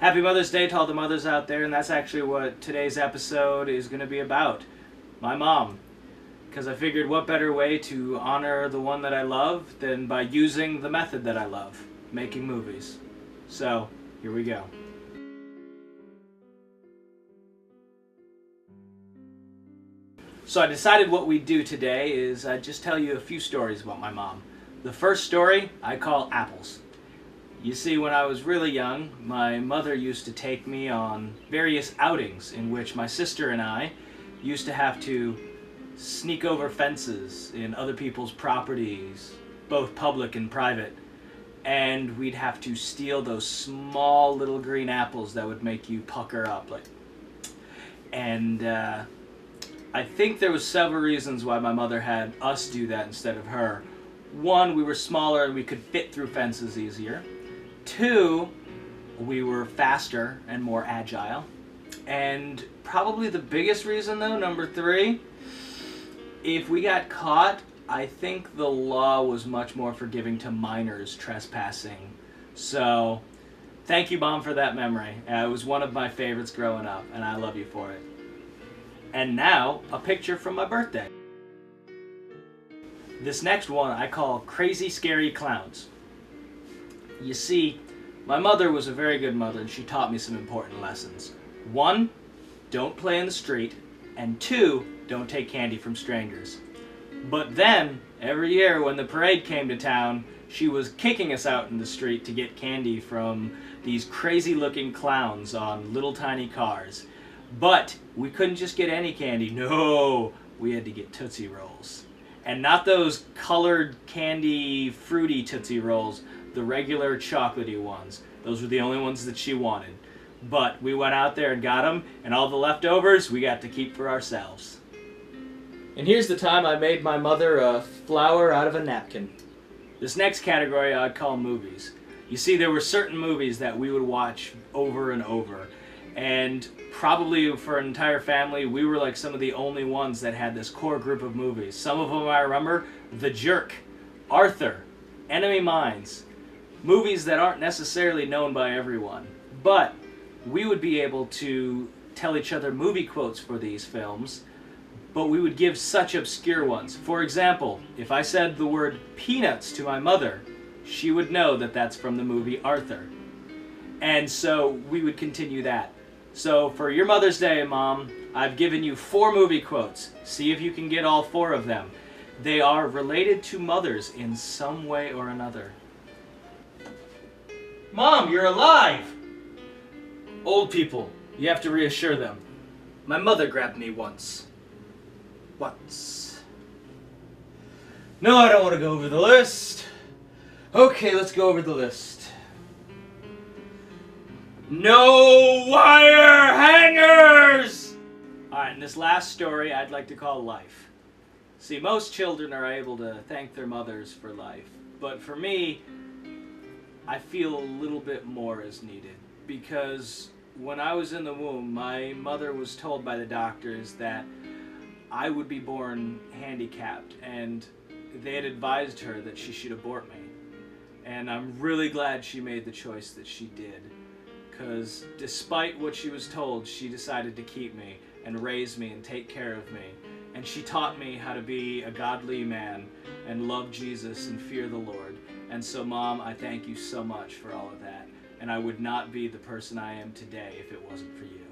Happy Mother's Day to all the mothers out there, and that's actually what today's episode is going to be about. My mom. Because I figured what better way to honor the one that I love than by using the method that I love, making movies. So, here we go. So I decided what we'd do today is I'd just tell you a few stories about my mom. The first story I call Apples. You see, when I was really young, my mother used to take me on various outings in which my sister and I used to have to sneak over fences in other people's properties, both public and private, and we'd have to steal those small little green apples that would make you pucker up. I think there was several reasons why my mother had us do that instead of her. One, we were smaller and we could fit through fences easier. Two, we were faster and more agile. And probably the biggest reason though, number three, if we got caught, I think the law was much more forgiving to minors trespassing. So, thank you, Mom, for that memory. It was one of my favorites growing up, and I love you for it. And now, a picture from my birthday. This next one I call Crazy Scary Clowns. You see, my mother was a very good mother and she taught me some important lessons. One, don't play in the street, and two, don't take candy from strangers. But then, every year when the parade came to town, she was kicking us out in the street to get candy from these crazy looking clowns on little tiny cars. But we couldn't just get any candy. No, we had to get Tootsie Rolls. And not those colored candy fruity Tootsie Rolls, the regular chocolatey ones. Those were the only ones that she wanted. But we went out there and got them, and all the leftovers we got to keep for ourselves. And here's the time I made my mother a flower out of a napkin. This next category I'd call movies. You see, there were certain movies that we would watch over and over. And probably for an entire family, we were like some of the only ones that had this core group of movies. Some of them I remember: The Jerk, Arthur, Enemy Mines. Movies that aren't necessarily known by everyone. But we would be able to tell each other movie quotes for these films, but we would give such obscure ones. For example, if I said the word peanuts to my mother, she would know that that's from the movie Arthur. And so we would continue that. So for your Mother's Day, Mom, I've given you 4 movie quotes. See if you can get all 4 of them. They are related to mothers in some way or another. Mom, you're alive! Old people, you have to reassure them. My mother grabbed me once. Once. No, I don't want to go over the list. Okay, let's go over the list. No wire hangers! Alright, and this last story I'd like to call life. See, most children are able to thank their mothers for life, but for me, I feel a little bit more is needed, because when I was in the womb, my mother was told by the doctors that I would be born handicapped, and they had advised her that she should abort me. And I'm really glad she made the choice that she did, because despite what she was told, she decided to keep me and raise me and take care of me. And she taught me how to be a godly man and love Jesus and fear the Lord. And so, Mom, I thank you so much for all of that. And I would not be the person I am today if it wasn't for you.